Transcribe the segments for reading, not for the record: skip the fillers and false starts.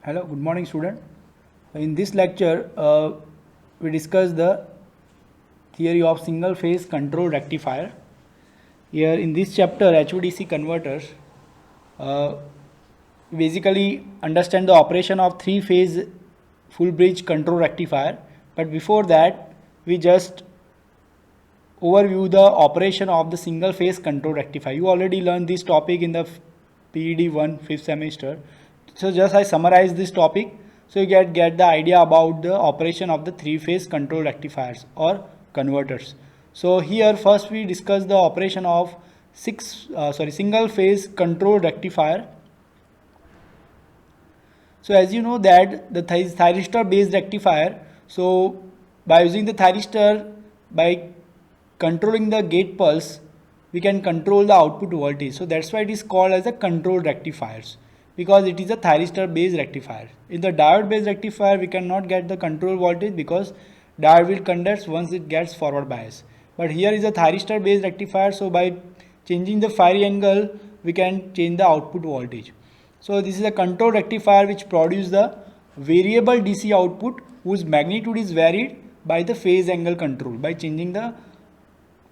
Hello, good morning student. In this lecture, we discuss the theory of single phase control rectifier. Here in this chapter, HVDC converters, uh, basically understand the operation of three phase full bridge control rectifier. But before that, we just overview the operation of the single phase control rectifier. You already learned this topic in the PED 1 5th semester. So just I summarize this topic so you get the idea about the operation of the three phase control rectifiers or converters. So here first we discuss the operation of single phase control rectifier. So as you know that the thyristor based rectifier, so by using the thyristor, by controlling the gate pulse, we can control the output voltage. So that's why it is called as a control rectifiers, because it is a thyristor based rectifier. In the diode based rectifier, we cannot get the control voltage because diode will conduct once it gets forward bias. But here is a thyristor based rectifier, so by changing the firing angle, we can change the output voltage. So this is a control rectifier which produces the variable DC output whose magnitude is varied by the phase angle control by changing the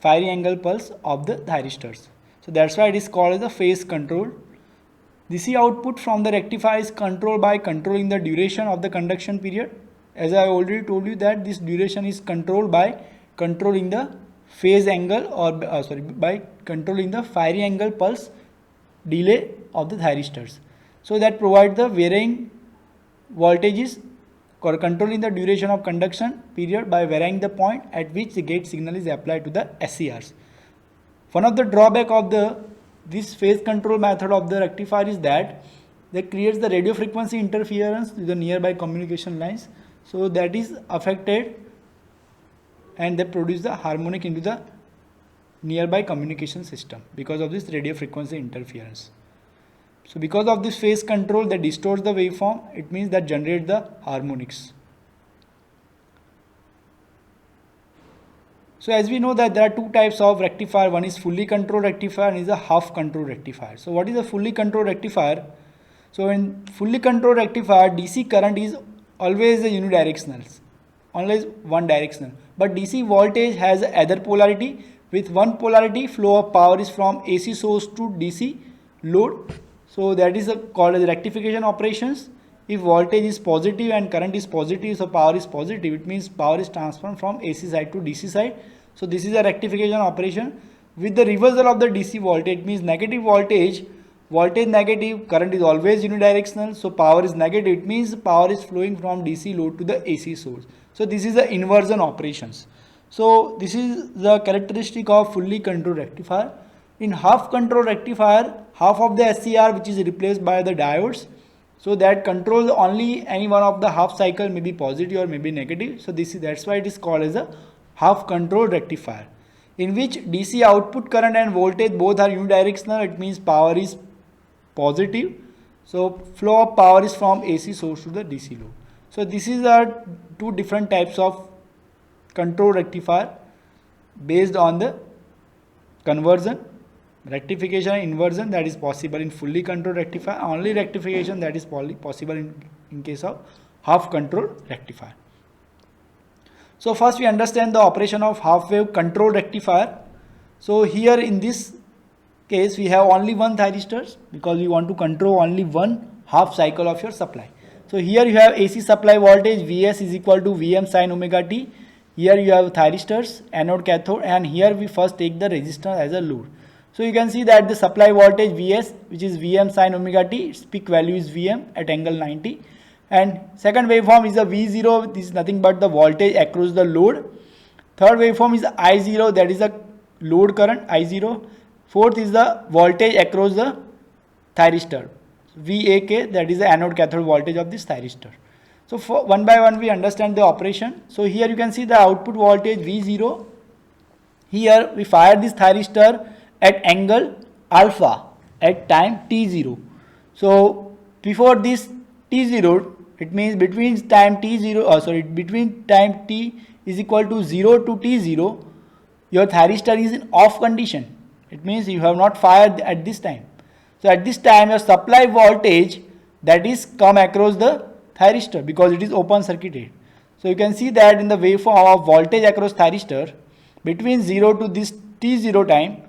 firing angle pulse of the thyristors. So that's why it is called as the phase control. DC output from the rectifier is controlled by controlling the duration of the conduction period. As I already told you that this duration is controlled by controlling the phase angle or by controlling the firing angle pulse delay of the thyristors. So that provides the varying voltages or controlling the duration of conduction period by varying the point at which the gate signal is applied to the SCRs. One of the drawback of this phase control method of the rectifier is that creates the radio frequency interference to the nearby communication lines. So that is affected and they produce the harmonic into the nearby communication system because of this radio frequency interference. So because of this phase control that distorts the waveform, it means that generate the harmonics. So as we know that there are two types of rectifier, one is fully controlled rectifier and is a half controlled rectifier. So what is a fully controlled rectifier? So in fully controlled rectifier, DC current is always a unidirectional, always one directional. But DC voltage has other polarity. With one polarity, flow of power is from AC source to DC load. So that is called as rectification operations. If voltage is positive and current is positive, so power is positive, it means power is transferred from AC side to DC side. So this is a rectification operation. With the reversal of the DC voltage, it means negative voltage negative, current is always unidirectional, so power is negative, it means power is flowing from DC load to the AC source. So this is the inversion operations. So this is the characteristic of fully controlled rectifier. In half control rectifier, half of the SCR which is replaced by the diodes, so that controls only any one of the half cycle, may be positive or maybe negative. So that's why it is called as a half control rectifier, in which DC output current and voltage both are unidirectional. It means power is positive, so flow of power is from AC source to the DC load. So this is the two different types of control rectifier based on the conversion, rectification and inversion that is possible in fully controlled rectifier, only rectification that is possible in case of half control rectifier. So first we understand the operation of half wave control rectifier. So here in this case we have only one thyristors because we want to control only one half cycle of your supply. So here you have AC supply voltage Vs is equal to Vm sin omega t. Here you have thyristors, anode, cathode, and here we first take the resistor as a load. So you can see that the supply voltage Vs, which is Vm sin omega t, its peak value is Vm at angle 90. And second waveform is a V0, this is nothing but the voltage across the load. Third waveform is I0, that is a load current I0. Fourth is the voltage across the thyristor, VAK, that is the anode cathode voltage of this thyristor. So for one by one we understand the operation. So here you can see the output voltage V0. Here we fire this thyristor at angle alpha at time t0. So before this t0, it means between time t0, between time t is equal to 0 to t0, your thyristor is in off condition. It means you have not fired at this time. So at this time your supply voltage that is come across the thyristor because it is open circuited. So you can see that in the waveform of voltage across thyristor, between 0 to this T0 time,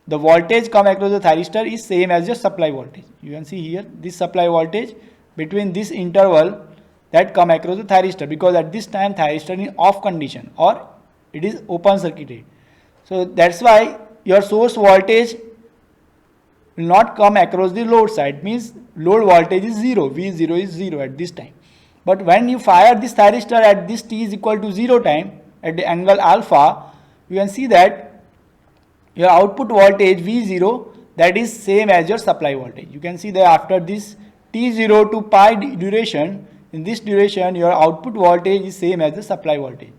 the voltage come across the thyristor is same as your supply voltage. You can see here this supply voltage between this interval that come across the thyristor, because at this time thyristor is off condition or it is open circuited. So that's why your source voltage will not come across the load side, means load voltage is 0, V0 is 0 at this time. But when you fire this thyristor at this T is equal to 0 time at the angle alpha, you can see that your output voltage V0 that is same as your supply voltage. You can see that after this T0 to pi duration, in this duration your output voltage is same as the supply voltage.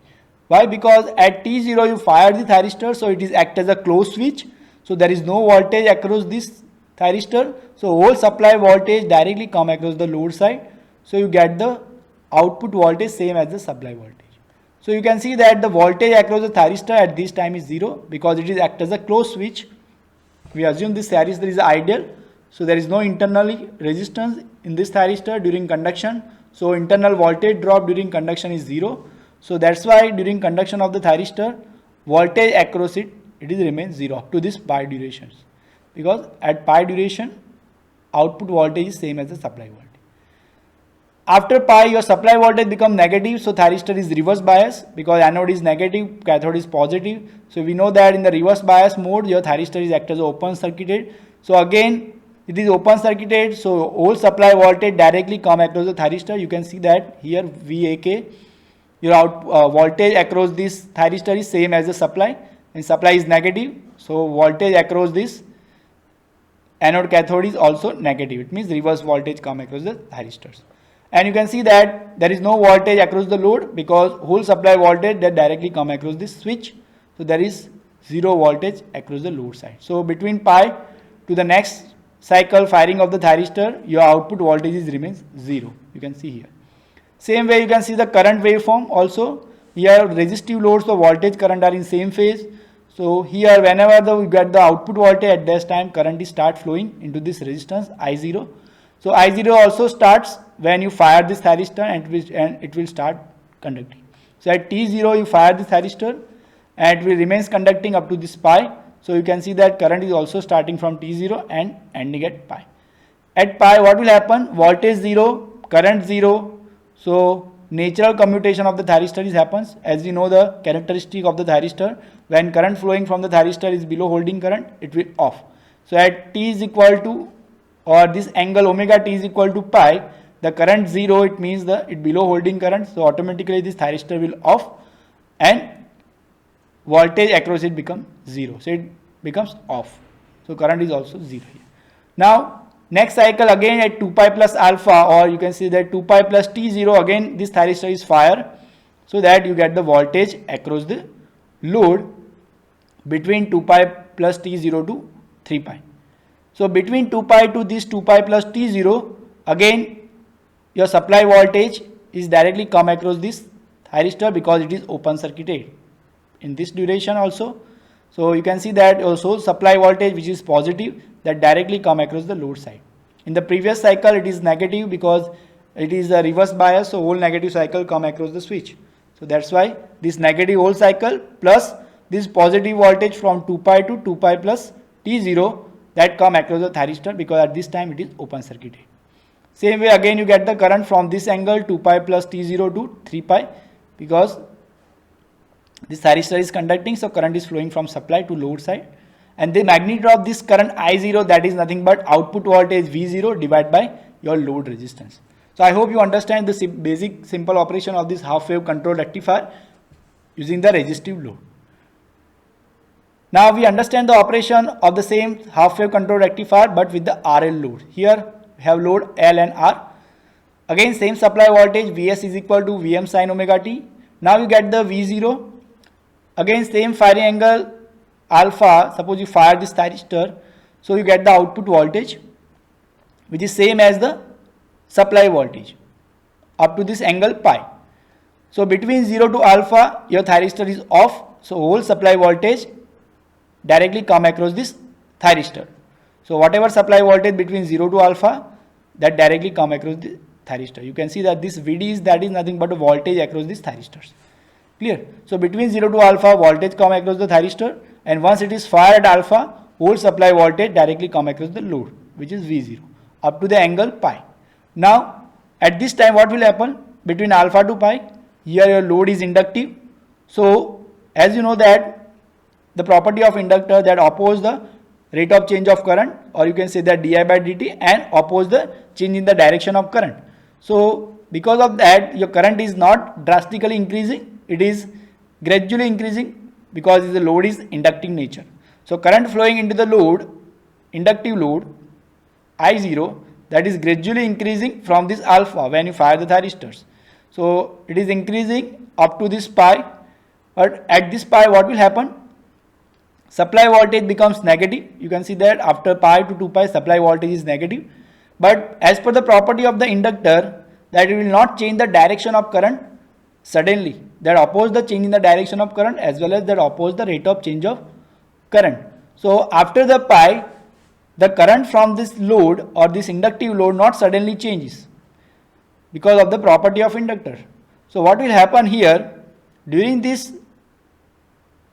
Why? Because at T0 you fire the thyristor, so it is act as a closed switch. So there is no voltage across this thyristor. So whole supply voltage directly come across the load side. So you get the output voltage same as the supply voltage. So you can see that the voltage across the thyristor at this time is 0 because it is act as a closed switch. We assume this thyristor is ideal. So there is no internal resistance in this thyristor during conduction. So internal voltage drop during conduction is 0. So that's why during conduction of the thyristor, voltage across it remains 0 up to this pi durations. Because at pi duration, output voltage is same as the supply voltage. After pi, your supply voltage becomes negative, so thyristor is reverse bias because anode is negative, cathode is positive. So we know that in the reverse bias mode, your thyristor is act as open circuited. So again, it is open circuited, so whole supply voltage directly come across the thyristor. You can see that here VAK, your voltage across this thyristor is same as the supply, and supply is negative. So voltage across this anode cathode is also negative. It means reverse voltage come across the thyristors. And you can see that there is no voltage across the load because whole supply voltage that directly come across this switch. So there is 0 voltage across the load side. So between pi to the next cycle firing of the thyristor, your output voltage remains 0. You can see here. Same way you can see the current waveform also. Here resistive loads, so voltage current are in same phase. So here whenever you get the output voltage at this time, current is start flowing into this resistance I0. So I0 also starts when you fire this thyristor and it will start conducting. So at T0 you fire this thyristor and it will remains conducting up to this pi. So you can see that current is also starting from T0 and ending at pi. At pi what will happen? Voltage 0, current 0. So natural commutation of the thyristor happens. As we know the characteristic of the thyristor, when current flowing from the thyristor is below holding current, it will off. So at T is equal to, or this angle omega T is equal to pi, the current 0, it means it below holding current, so automatically this thyristor will off and voltage across it become 0. So it becomes off. So current is also 0 here. Now next cycle again at 2 pi plus alpha, or you can see that 2 pi plus T0, again this thyristor is fire, so that you get the voltage across the load between 2 pi plus T0 to 3 pi. So between 2 pi to this 2 pi plus T0, again your supply voltage is directly come across this thyristor because it is open circuited in this duration also. So you can see that also supply voltage which is positive that directly come across the load side. In the previous cycle it is negative because it is a reverse bias, so whole negative cycle come across the switch. So that's why this negative whole cycle plus this positive voltage from 2 pi to 2 pi plus T0 that come across the thyristor because at this time it is open circuited. Same way again you get the current from this angle 2 pi plus T0 to 3 pi because this thyristor is conducting, so current is flowing from supply to load side, and the magnitude of this current I0, that is nothing but output voltage V0 divided by your load resistance. So I hope you understand the basic simple operation of this half wave control rectifier using the resistive load. Now we understand the operation of the same half wave control rectifier but with the RL load. Here we have load L and R. Again same supply voltage Vs is equal to Vm sin omega t. Now you get the V0. Again same firing angle alpha, suppose you fire this thyristor, so you get the output voltage which is same as the supply voltage up to this angle pi. So between 0 to alpha your thyristor is off, so whole supply voltage directly come across this thyristor. So whatever supply voltage between 0 to alpha, that directly come across the thyristor. You can see that this Vd that is nothing but a voltage across these thyristors. Clear? So between 0 to alpha, voltage come across the thyristor, and once it is fired at alpha, whole supply voltage directly come across the load, which is V0, up to the angle pi. Now, at this time, what will happen? Between alpha to pi, here your load is inductive. So, as you know that the property of inductor that oppose the rate of change of current, or you can say that di by dt, and oppose the change in the direction of current. So, because of that, your current is not drastically increasing, it is gradually increasing because the load is inductive nature. So, current flowing into the load, inductive load I0, that is gradually increasing from this alpha when you fire the thyristors. So, it is increasing up to this pi, but at this pi what will happen? Supply voltage becomes negative. You can see that after pi to 2 pi supply voltage is negative, but as per the property of the inductor that it will not change the direction of current suddenly, that oppose the change in the direction of current as well as that oppose the rate of change of current. So after the pi, the current from this load or this inductive load not suddenly changes because of the property of inductor. So what will happen here, during this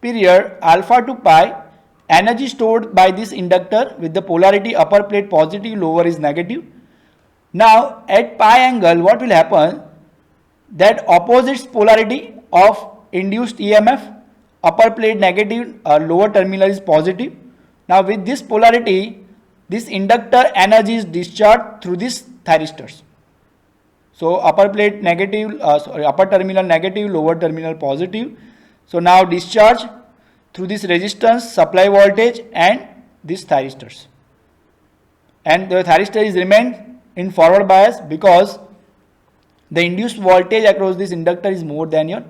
period alpha to pi, energy stored by this inductor with the polarity upper plate positive, lower is negative. Now at pi angle what will happen, that opposites polarity of induced EMF, upper plate negative, lower terminal is positive. Now with this polarity, this inductor energy is discharged through these thyristors. So upper plate negative, upper terminal negative, lower terminal positive. So now discharge through this resistance, supply voltage and these thyristors. And the thyristor is remain in forward bias because the induced voltage across this inductor is more than your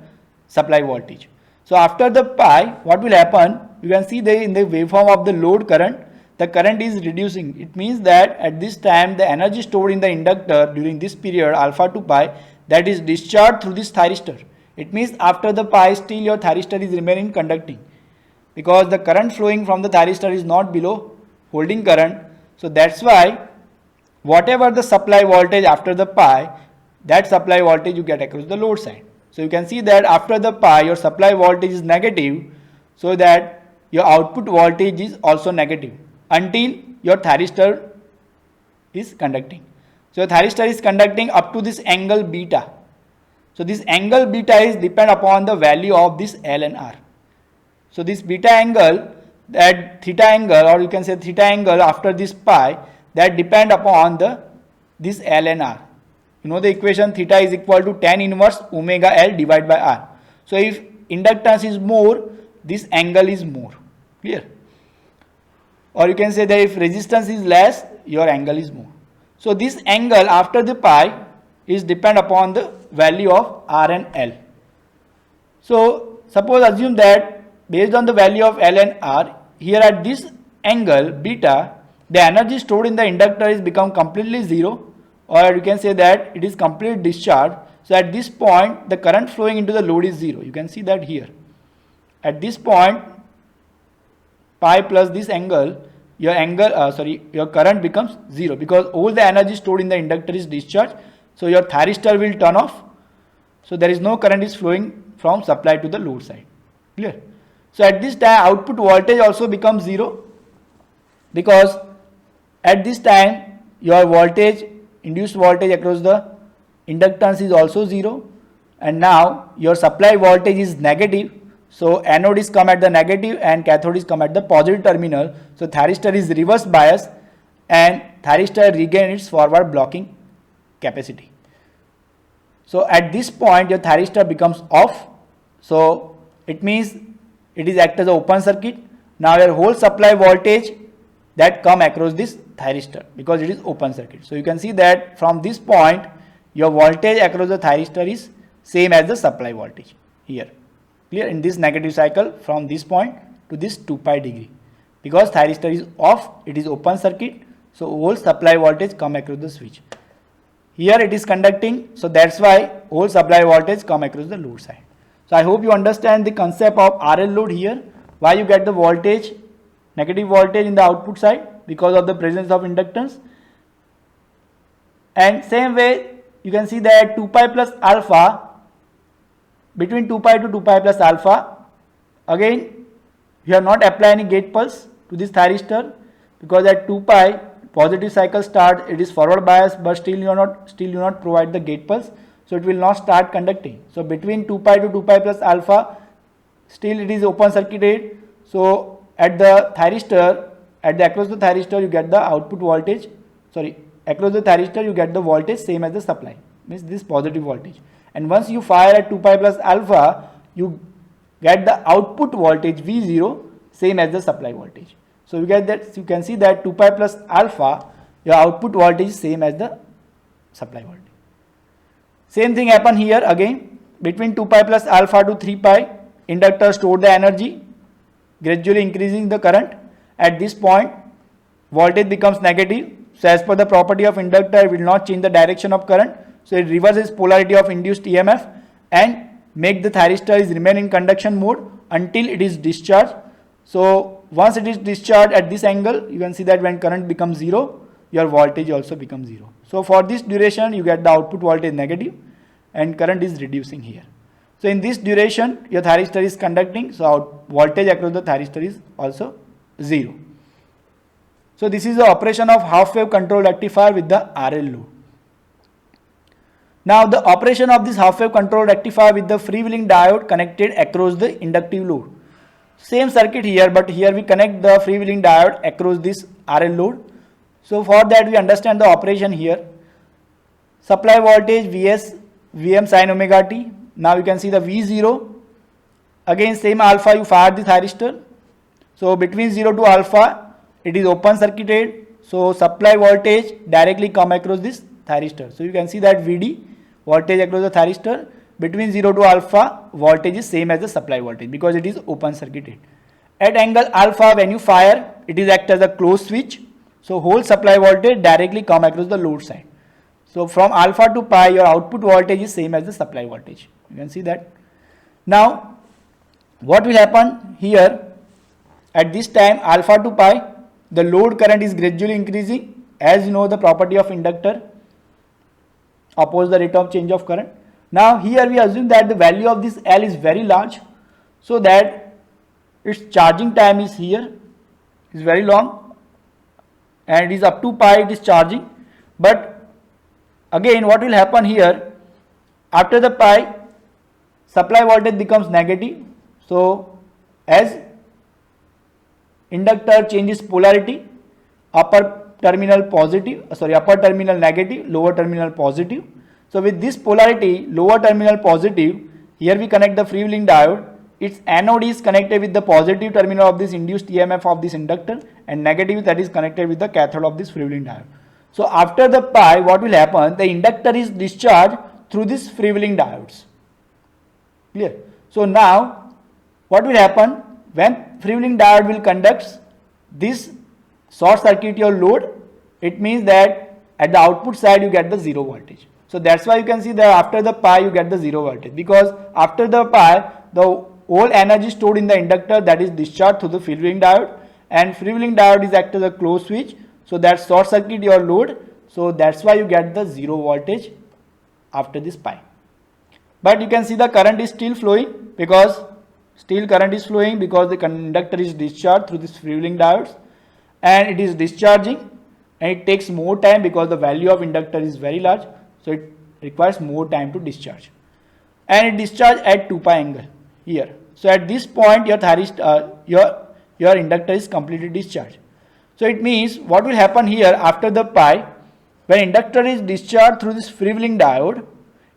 supply voltage. So after the pi, what will happen? You can see there in the waveform of the load current, the current is reducing. It means that at this time the energy stored in the inductor during this period alpha to pi, that is discharged through this thyristor. It means after the pi still your thyristor is remaining conducting because the current flowing from the thyristor is not below holding current. So that's why whatever the supply voltage after the pi, that supply voltage you get across the load side. So you can see that after the pi your supply voltage is negative, so that your output voltage is also negative until your thyristor is conducting. So your thyristor is conducting up to this angle beta. So this angle beta is depend upon the value of this L and R. So this beta angle, that theta angle, or you can say theta angle after this pi, that depend upon the this L and R. You know the equation, theta is equal to tan inverse omega L divided by R. So if inductance is more, this angle is more. Clear? Or you can say that if resistance is less, your angle is more. So this angle after the pi is depend upon the value of R and L. So suppose assume that based on the value of L and R, here at this angle beta, the energy stored in the inductor is become completely zero, or you can say that it is complete discharge. So at this point the current flowing into the load is zero. You can see that here. At this point pi plus this angle, your your current becomes zero because all the energy stored in the inductor is discharged. So your thyristor will turn off. So there is no current is flowing from supply to the load side. Clear? So at this time output voltage also becomes zero because at this time your voltage, induced voltage across the inductance is also zero, and now your supply voltage is negative. So anode is come at the negative and cathode is come at the positive terminal. So thyristor is reverse bias and thyristor regain its forward blocking capacity. So at this point your thyristor becomes off. So it means it is act as an open circuit. Now your whole supply voltage that come across this thyristor because it is open circuit. So you can see that from this point your voltage across the thyristor is same as the supply voltage here. Clear? In this negative cycle from this point to this 2 pi degree, because thyristor is off, it is open circuit. So whole supply voltage come across the switch. Here it is conducting, so that's why whole supply voltage come across the load side. So I hope you understand the concept of RL load here, why you get the voltage, negative voltage in the output side because of the presence of inductance. And same way you can see that 2 pi plus alpha, between 2 pi to 2 pi plus alpha, again you have not applied any gate pulse to this thyristor, because at 2 pi positive cycle starts, it is forward bias, but still you not provide the gate pulse, so it will not start conducting. So between 2 pi to 2 pi plus alpha, still it is open circuited. So at the thyristor, across the thyristor you get the output voltage, across the thyristor you get the voltage same as the supply, means this positive voltage. And once you fire at 2 pi plus alpha, you get the output voltage V0 same as the supply voltage. So you get that, you can see that 2 pi plus alpha, your output voltage is same as the supply voltage. Same thing happen here again, between 2 pi plus alpha to 3 pi, inductor store the energy, gradually increasing the current. At this point, voltage becomes negative. So as per the property of inductor, it will not change the direction of current. So it reverses polarity of induced EMF and make the thyristor is remain in conduction mode until it is discharged. So once it is discharged at this angle, you can see that when current becomes 0, your voltage also becomes 0. So for this duration, you get the output voltage negative and current is reducing here. So in this duration, your thyristor is conducting, so voltage across the thyristor is also 0. So this is the operation of half wave control rectifier with the RL load. Now the operation of this half wave control rectifier with the freewheeling diode connected across the inductive load. Same circuit here, but here we connect the freewheeling diode across this RL load. So for that we understand the operation here. Supply voltage Vs, Vm sin omega t. Now you can see the V0. Again same alpha you fire the thyristor. So between 0 to alpha it is open circuited. So supply voltage directly come across this thyristor. So you can see that Vd, voltage across the thyristor, between 0 to alpha voltage is same as the supply voltage because it is open circuited. At angle alpha when you fire, it is act as a closed switch. So whole supply voltage directly come across the load side. So from alpha to pi your output voltage is same as the supply voltage. You can see that. Now what will happen here, at this time alpha to pi, the load current is gradually increasing. As you know the property of inductor oppose the rate of change of current. Now here we assume that the value of this L is very large, so that its charging time is here, is very long, and it is up to pi it is charging. But again what will happen here, after the pi supply voltage becomes negative. So as inductor changes polarity, upper terminal negative, lower terminal positive. So with this polarity, lower terminal positive, here we connect the freewheeling diode. Its anode is connected with the positive terminal of this induced EMF of this inductor, and negative that is connected with the cathode of this freewheeling diode. So after the pi, what will happen? The inductor is discharged through this freewheeling diodes. Clear? So now what will happen? When freewheeling diode will conduct this short circuit your load, it means that at the output side you get the 0 voltage. So that's why you can see that after the pi you get the 0 voltage, because after the pi the whole energy stored in the inductor that is discharged through the freewheeling diode, and freewheeling diode is act as a closed switch, so that short circuit your load. So that's why you get the 0 voltage after this pi. But you can see the current is still flowing, because the conductor is discharged through this freewheeling diodes, and it is discharging, and it takes more time because the value of inductor is very large, so it requires more time to discharge, and it discharge at 2 pi angle here. So at this point your inductor is completely discharged. So it means what will happen here after the pi, when inductor is discharged through this freewheeling diode,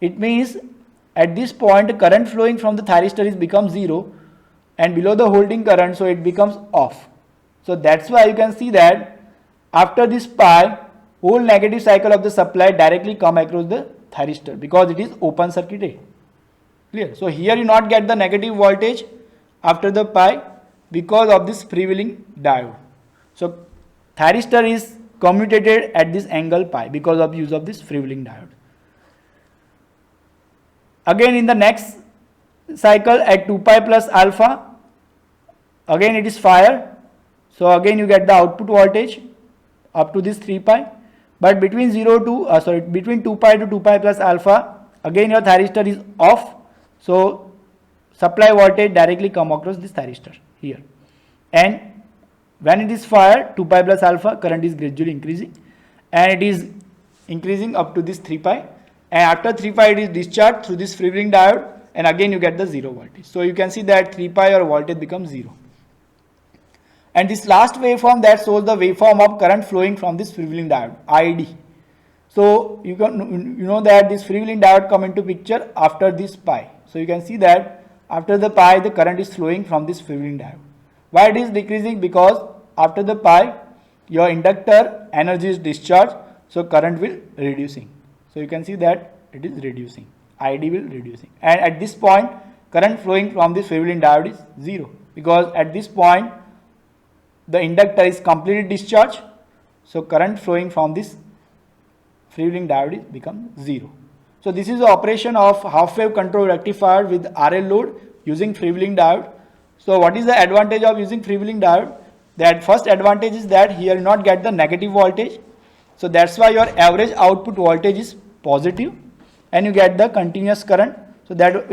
it means at this point current flowing from the thyristor is becomes 0 and below the holding current, so it becomes off. So that's why you can see that after this pi, whole negative cycle of the supply directly come across the thyristor because it is open circuited. Clear? So here you not get the negative voltage after the pi because of this freewheeling diode. So thyristor is commutated at this angle pi because of use of this freewheeling diode. Again in the next cycle at 2 pi plus alpha, again it is fired. So again you get the output voltage up to this 3 pi. But between 2 pi to 2 pi plus alpha, again your thyristor is off, so supply voltage directly come across this thyristor here, and when it is fired 2 pi plus alpha, current is gradually increasing, and it is increasing up to this 3 pi, and after 3 pi it is discharged through this freewheeling diode, and again you get the 0 voltage. So you can see that 3 pi your voltage becomes 0. And this last waveform that shows the waveform of current flowing from this freewheeling diode, ID. So you know that this freewheeling diode come into picture after this pi. So you can see that after the pi the current is flowing from this freewheeling diode. Why it is decreasing? Because after the pi your inductor energy is discharged, so current will reducing. So you can see that it is reducing, ID will reducing, and at this point current flowing from this freewheeling diode is 0, because at this point the inductor is completely discharged, so current flowing from this freewheeling diode is become 0. So this is the operation of half wave control rectifier with RL load using freewheeling diode. So what is the advantage of using freewheeling diode? That first advantage is that here you not get the negative voltage, so that's why your average output voltage is positive, and you get the continuous current, so that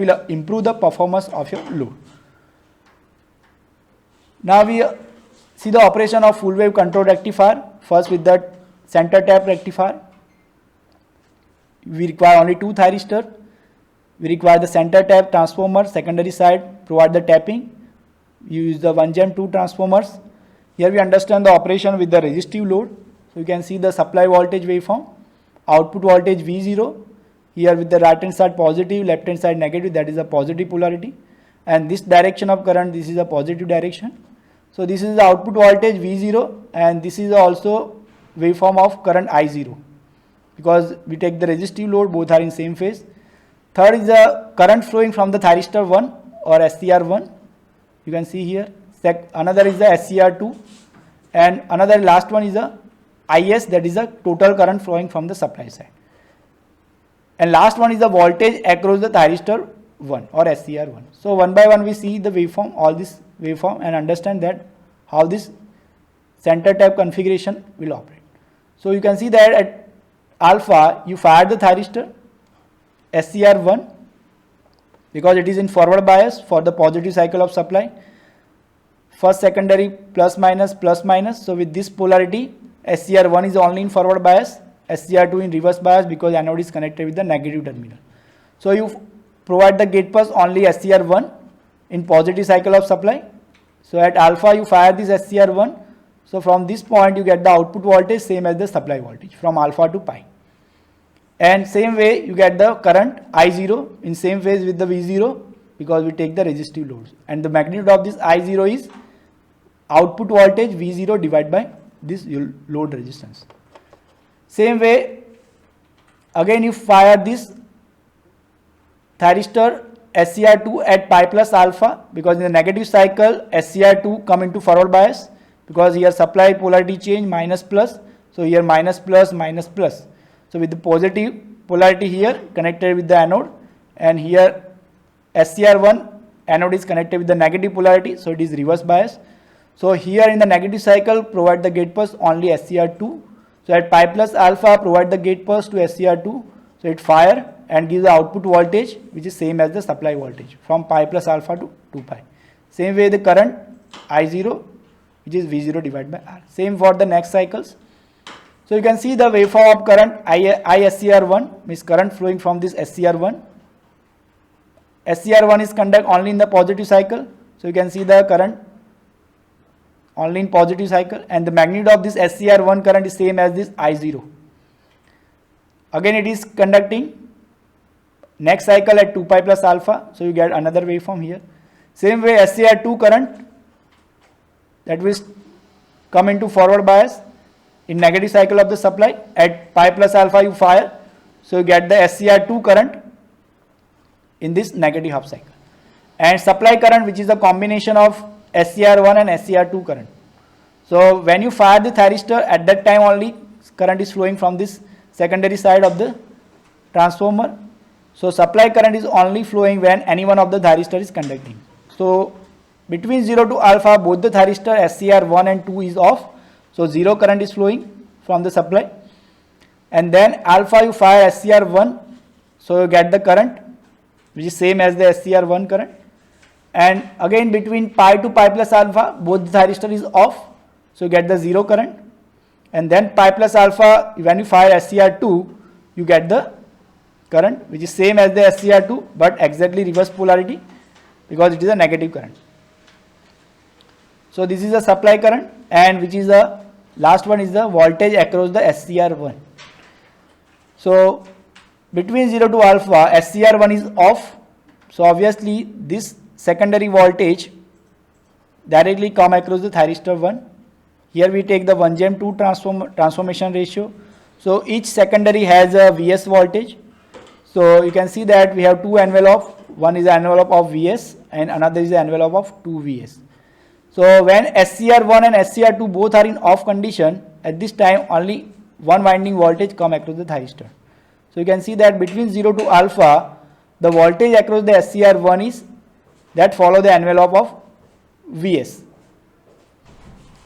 will improve the performance of your load. Now we see the operation of full wave control rectifier. First with the center tap rectifier, we require only 2 thyristors. We require the center tap transformer, secondary side provide the tapping. You use the 1Gen2 transformers. Here we understand the operation with the resistive load. So you can see the supply voltage waveform, output voltage V0. Here with the right hand side positive, left hand side negative, that is a positive polarity. And this direction of current, this is a positive direction. So this is the output voltage V0, and this is also waveform of current I0, because we take the resistive load, both are in same phase. Third is the current flowing from the thyristor 1 or SCR1. You can see here. Another is the SCR2, and another last one is the IS, that is the total current flowing from the supply side. And last one is the voltage across the thyristor 1 or SCR1. So one by one we see the waveform, all this waveform, and understand that how this center tap configuration will operate. So you can see that at alpha you fire the thyristor SCR1 because it is in forward bias for the positive cycle of supply. First secondary plus minus. So with this polarity SCR1 is only in forward bias, SCR2 in reverse bias, because anode is connected with the negative terminal. So you provide the gate pulse only SCR1 in positive cycle of supply. So at alpha you fire this SCR1. So from this point you get the output voltage same as the supply voltage from alpha to pi. And same way you get the current I0 in same phase with the V0, because we take the resistive loads. And the magnitude of this I0 is output voltage V0 divided by this load resistance. Same way again you fire this thyristor SCR2 at pi plus alpha, because in the negative cycle SCR2 come into forward bias, because here supply polarity change minus plus, so here minus plus minus plus. So with the positive polarity here connected with the anode, and here SCR1 anode is connected with the negative polarity, so it is reverse bias. So here in the negative cycle provide the gate pulse only SCR2. So at pi plus alpha provide the gate pulse to SCR2, so it fire and gives the output voltage which is same as the supply voltage from pi plus alpha to 2 pi. Same way the current I0 which is V0 divided by R. Same for the next cycles. So you can see the waveform of current ISCR1 means current flowing from this SCR1. SCR1 is conduct only in the positive cycle, so you can see the current only in positive cycle, and the magnitude of this SCR1 current is same as this I0. Again it is conducting next cycle at 2 pi plus alpha, so you get another waveform here. Same way SCR2 current that will come into forward bias in negative cycle of the supply at pi plus alpha you fire, so you get the SCR2 current in this negative half cycle, and supply current which is a combination of SCR1 and SCR2 current. So when you fire the thyristor, at that time only current is flowing from this secondary side of the transformer. So supply current is only flowing when any one of the thyristor is conducting. So between 0 to alpha both the thyristor SCR1 and 2 is off, so 0 current is flowing from the supply, and then alpha you fire SCR1, so you get the current which is same as the SCR1 current, and again between pi to pi plus alpha both the thyristor is off, so you get the zero current, and then pi plus alpha when you fire SCR2 you get the current which is same as the SCR2 but exactly reverse polarity because it is a negative current. So this is the supply current, and which is the last one is the voltage across the SCR1. So between 0 to alpha SCR1 is off, so obviously this secondary voltage directly come across the thyristor 1. Here we take the 1:2 transformation ratio, so each secondary has a Vs voltage. So you can see that we have two envelope, one is the envelope of Vs and another is the envelope of 2 Vs. So when SCR1 and SCR2 both are in off condition, at this time only one winding voltage come across the thyristor. So you can see that between 0 to alpha the voltage across the SCR1 is that follow the envelope of Vs,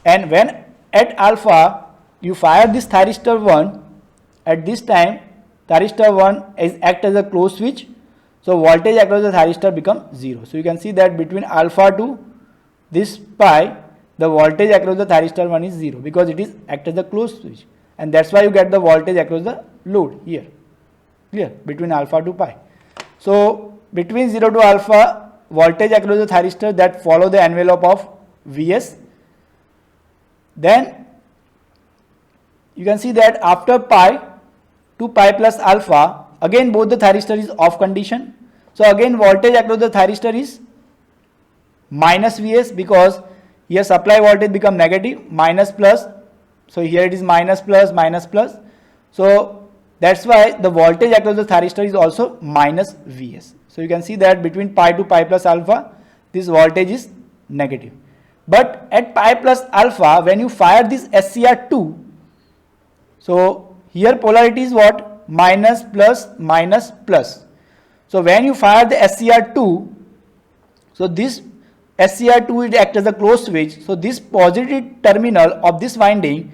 and when at alpha you fire this thyristor 1, at this time thyristor 1 is act as a closed switch, so voltage across the thyristor become 0. So you can see that between alpha to this pi the voltage across the thyristor 1 is 0 because it is act as a closed switch, and that's why you get the voltage across the load here, clear, between alpha to pi. So between 0 to alpha voltage across the thyristor that follow the envelope of Vs. Then you can see that after pi to pi plus alpha again both the thyristor is off condition, so again voltage across the thyristor is minus Vs because here supply voltage become negative, minus plus, so here it is minus plus minus plus, so that's why the voltage across the thyristor is also minus Vs. So you can see that between pi to pi plus alpha this voltage is negative, but at pi plus alpha when you fire this SCR2, so here polarity is what, minus plus minus plus. So when you fire the SCR2, so this SCR2 will act as a closed switch, so this positive terminal of this winding,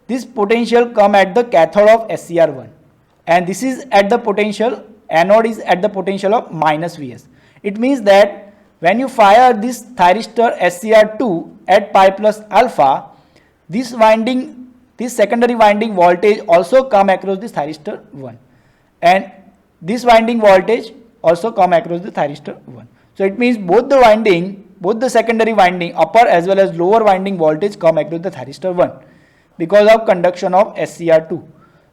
this potential come at the cathode of SCR1, and this is at the potential, anode is at the potential of minus Vs. It means that when you fire this thyristor SCR2 at pi plus alpha, this winding, this secondary winding voltage also come across this thyristor 1, and this winding voltage also come across the thyristor 1. So it means both the winding, both the secondary winding upper as well as lower winding voltage come across the thyristor 1 because of conduction of SCR2.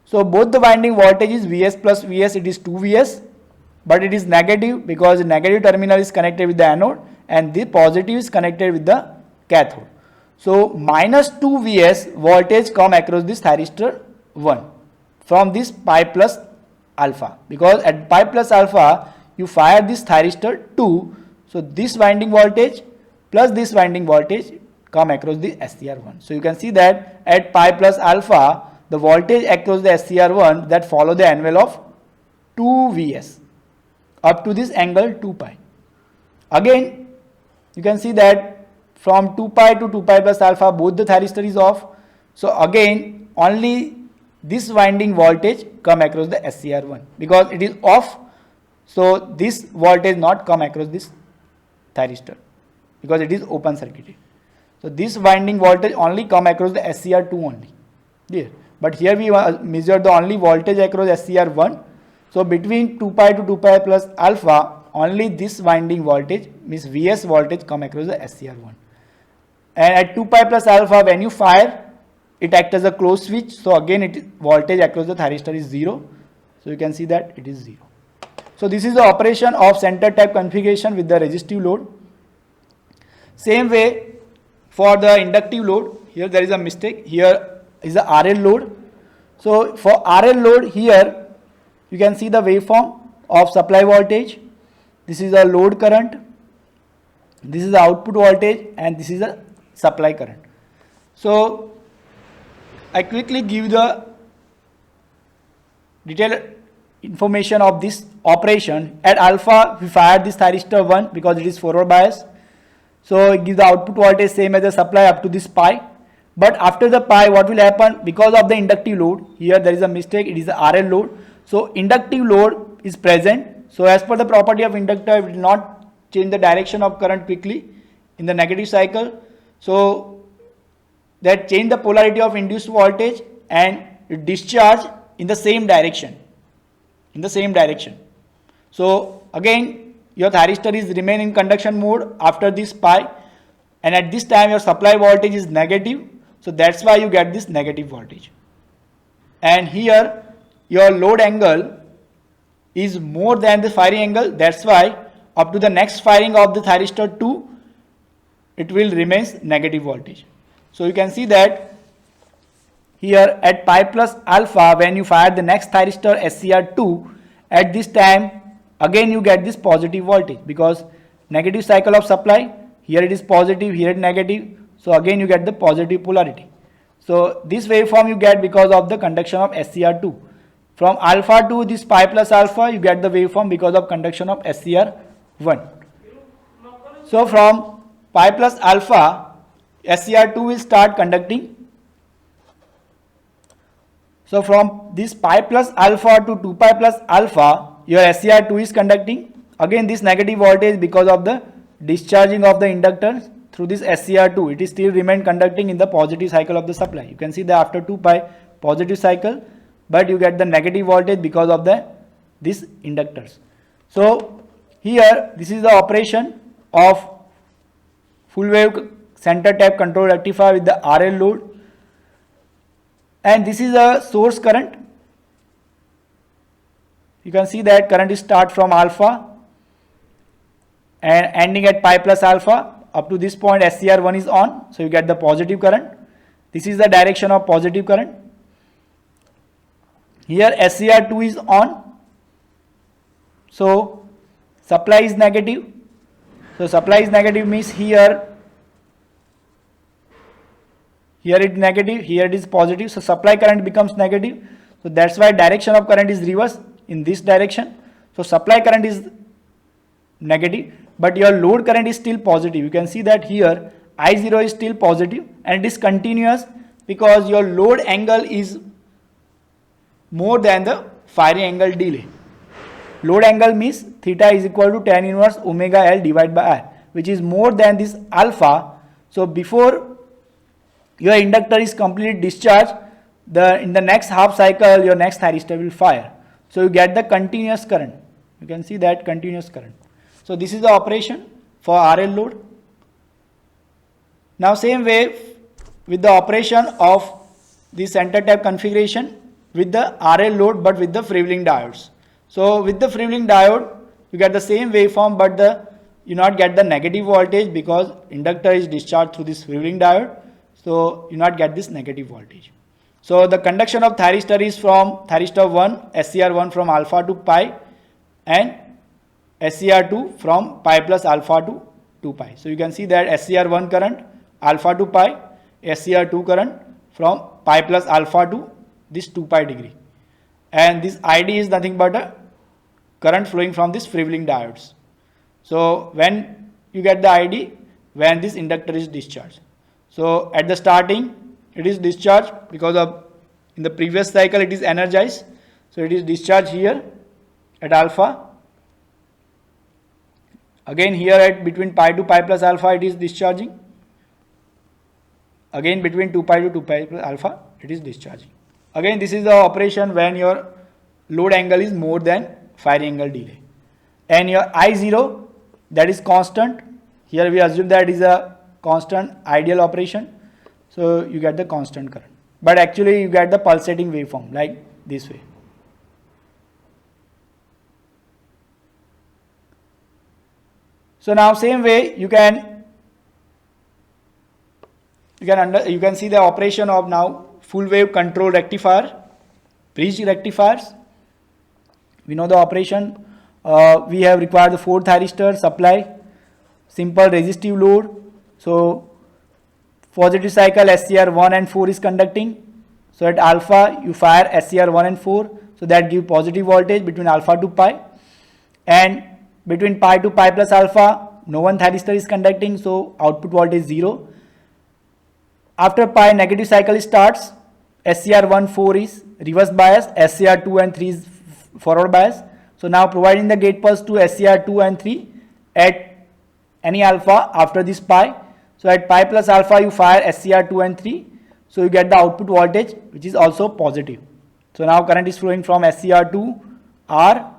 So both the winding voltage is Vs plus Vs, it is 2 Vs, but it is negative because the negative terminal is connected with the anode and the positive is connected with the cathode. So minus 2 Vs voltage come across this thyristor 1 from this pi plus alpha, because at pi plus alpha you fire this thyristor 2, so this winding voltage plus this winding voltage come across the SCR1. So you can see that at pi plus alpha the voltage across the SCR1 that follow the envelope of 2 Vs up to this angle 2 pi. Again you can see that from 2 pi to 2 pi plus alpha both the thyristor is off, so again only this winding voltage come across the SCR1 because it is off, so this voltage not come across this thyristor because it is open circuited. So this winding voltage only come across the SCR2 only, there. But here we measure the only voltage across SCR1. So between 2 pi to 2 pi plus alpha only this winding voltage means Vs voltage come across the SCR1, and at 2 pi plus alpha when you fire it acts as a closed switch, so again it voltage across the thyristor is 0, so you can see that it is 0. So this is the operation of center type configuration with the resistive load. Same way for the inductive load, here there is a mistake, here is the RL load. So for RL load here you can see the waveform of supply voltage, this is the load current, this is the output voltage, and this is the supply current. So I quickly give the detailed information of this operation. At alpha we fire this thyristor 1 because it is forward bias, so it gives the output voltage same as the supply up to this pi. But after the pi, what will happen? Because of the inductive load, here there is a mistake, it is the RL load. So inductive load is present. So as per the property of inductor, it will not change the direction of current quickly in the negative cycle. So that change the polarity of induced voltage and discharge in the same direction. So again, your thyristor is remain in conduction mode after this pi, and at this time your supply voltage is negative. So that's why you get this negative voltage. And here your load angle is more than the firing angle. That's why up to the next firing of the thyristor 2, it will remain negative voltage. So you can see that here at pi plus alpha, when you fire the next thyristor SCR2, at this time again you get this positive voltage, because negative cycle of supply, here it is positive, here it is negative. So again you get the positive polarity. So this waveform you get because of the conduction of SCR2. From alpha to this pi plus alpha, you get the waveform because of conduction of SCR1. So from pi plus alpha, SCR2 will start conducting. So from this pi plus alpha to 2 pi plus alpha, your SCR2 is conducting. Again this negative voltage because of the discharging of the inductor through this SCR2, it is still remain conducting in the positive cycle of the supply. You can see that after 2 pi positive cycle, but you get the negative voltage because of these inductors. So here this is the operation of full wave center tap control rectifier with the RL load, and this is a source current. You can see that current is start from alpha and ending at pi plus alpha. Up to this point SCR1 is on, so you get the positive current. This is the direction of positive current. Here SCR2 is on, so supply is negative. So supply is negative means here it negative, here it is positive. So supply current becomes negative. So that's why direction of current is reverse in this direction. So supply current is negative, but your load current is still positive. You can see that here I0 is still positive and it is continuous because your load angle is more than the firing angle delay. Load angle means theta is equal to tan inverse omega L divided by R, which is more than this alpha. So before your inductor is completely discharged, in the next half cycle your next thyristor will fire. So you get the continuous current. You can see that continuous current. So this is the operation for RL load. Now same way with the operation of the center tap configuration with the RL load but with the freewheeling diodes. So with the freewheeling diode you get the same waveform, but you not get the negative voltage because inductor is discharged through this freewheeling diode. So you not get this negative voltage. So the conduction of thyristor is from thyristor 1, SCR1 from alpha to pi, and SCR2 from pi plus alpha to 2 pi. So you can see that SCR1 current alpha to pi, SCR2 current from pi plus alpha to this 2 pi degree. And this ID is nothing but a current flowing from this freewheeling diodes. So when you get the ID, when this inductor is discharged. So at the starting it is discharged because of in the previous cycle it is energized. So it is discharged here at alpha. Again here at between pi to pi plus alpha it is discharging. Again between 2 pi to 2 pi plus alpha it is discharging. Again this is the operation when your load angle is more than firing angle delay. And your I0, that is constant. Here we assume that is a constant ideal operation. So you get the constant current. But actually you get the pulsating waveform like this way. So now same way you can see the operation of now full wave control rectifier, bridge rectifiers. We know the operation. We have required the 4 thyristor supply, simple resistive load. So positive cycle SCR1 and 4 is conducting. So at alpha you fire SCR1 and 4. So that give positive voltage between alpha to pi. And between pi to pi plus alpha, no one thyristor is conducting. So output voltage 0. After pi, negative cycle starts. SCR1 4 is reverse bias, SCR2 and 3 is forward bias. So now providing the gate pulse to SCR2 and 3 at any alpha after this pi. So at pi plus alpha you fire SCR2 and 3. So you get the output voltage which is also positive. So now current is flowing from SCR2, R,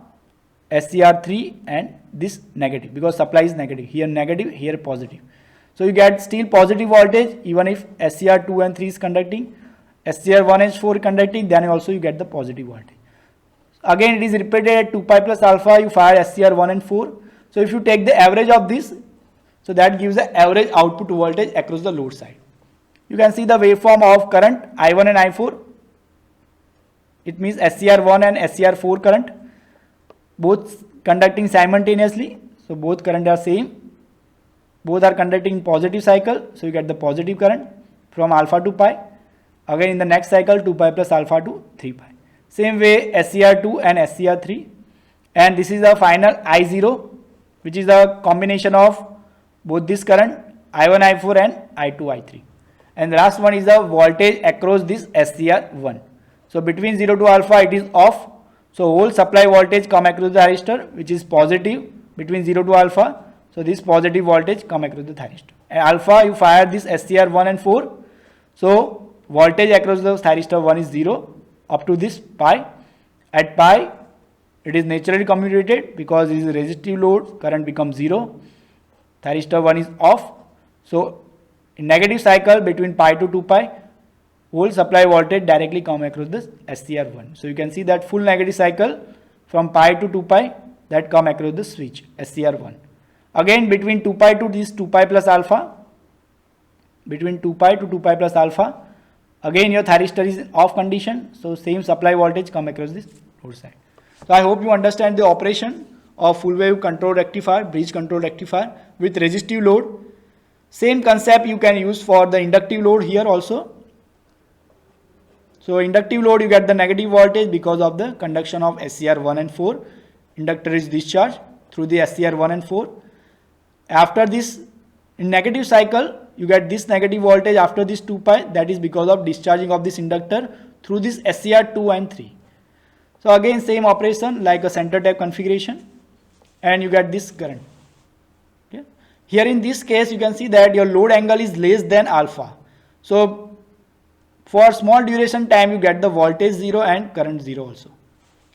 SCR3 and this negative, because supply is negative. Here negative, here positive. So you get still positive voltage even if SCR2 and 3 is conducting. SCR1 and 4 conducting, then also you get the positive voltage. Again it is repeated at 2 pi plus alpha, you fire SCR1 and 4. So if you take the average of this, so that gives the average output voltage across the load side. You can see the waveform of current I1 and I4. It means SCR1 and SCR4 current, both conducting simultaneously. So both current are same. Both are conducting positive cycle. So you get the positive current from alpha to pi. Again in the next cycle 2 pi plus alpha to 3 pi. Same way SCR2 and SCR3. And this is the final I0, which is the combination of both this current I1, I4 and I2, I3. And the last one is the voltage across this SCR1. So between 0 to alpha it is off. So whole supply voltage come across the thyristor which is positive between 0 to alpha. So this positive voltage come across the thyristor. And alpha you fire this SCR1 and 4. So voltage across the thyristor 1 is 0 up to this pi. At pi it is naturally commutated because it is a resistive load, current becomes 0. Thyristor 1 is off. So in negative cycle between pi to 2 pi, whole supply voltage directly come across this SCR1. So you can see that full negative cycle from pi to 2 pi that come across the switch SCR1. Again between 2 pi to this 2 pi plus alpha, between 2 pi to 2 pi plus alpha, again your thyristor is off condition. So same supply voltage come across this load side. So I hope you understand the operation of full wave control rectifier, bridge control rectifier with resistive load. Same concept you can use for the inductive load here also. So inductive load you get the negative voltage because of the conduction of SCR1 and 4. Inductor is discharged through the SCR1 and 4. After this, in negative cycle you get this negative voltage after this 2 pi, that is because of discharging of this inductor through this SCR2 and 3. So again same operation like a center tap configuration, and you get this current. Okay. Here in this case you can see that your load angle is less than alpha. So for small duration time you get the voltage 0 and current 0 also.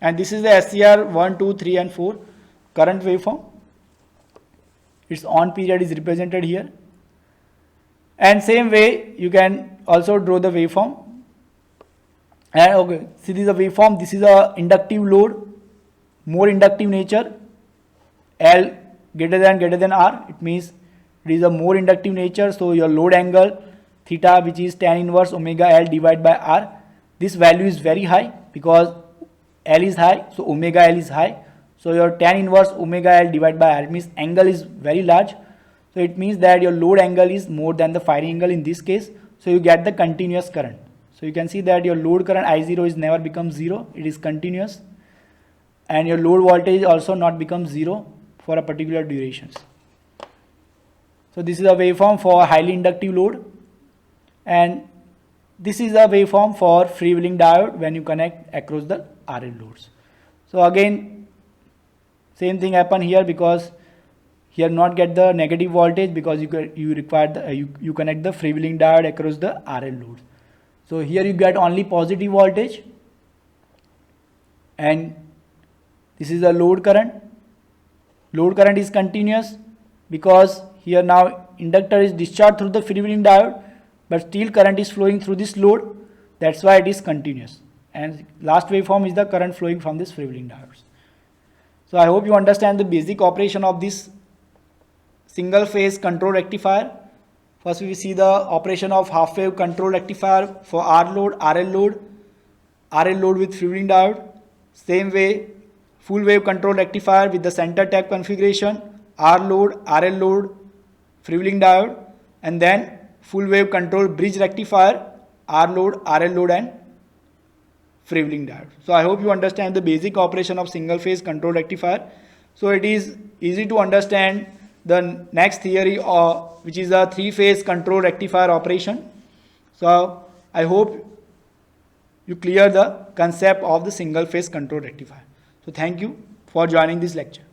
And this is the SCR 1, 2, 3 and 4 current waveform. Its on period is represented here. And same way you can also draw the waveform. And okay, see this is a waveform. This is a inductive load, more inductive nature. L greater than R. It means it is a more inductive nature. So your load angle theta, which is tan inverse omega L divided by R, this value is very high because L is high, so omega L is high. So your tan inverse omega L divided by R means angle is very large. So it means that your load angle is more than the firing angle in this case. So you get the continuous current. So you can see that your load current I0 is never become 0. It is continuous. And your load voltage also not become 0 for a particular durations. So this is a waveform for highly inductive load. And this is a waveform for freewheeling diode when you connect across the RL loads. So again, same thing happen here because here not get the negative voltage because you require the you connect the freewheeling diode across the RL loads. So here you get only positive voltage, and this is the load current. Load current is continuous because here now inductor is discharged through the freewheeling diode, but still current is flowing through this load. That's why it is continuous. And last waveform is the current flowing from this freewheeling diodes. So I hope you understand the basic operation of this single phase control rectifier. First we see the operation of half wave control rectifier for R load, RL load with freewheeling diode. Same way full wave control rectifier with the center tap configuration, R load, RL load, freewheeling diode, and then full wave control bridge rectifier, R load, RL load and freewheeling diode. So I hope you understand the basic operation of single phase control rectifier. So it is easy to understand the next theory which is a three phase control rectifier operation. So I hope you clear the concept of the single phase control rectifier. So thank you for joining this lecture.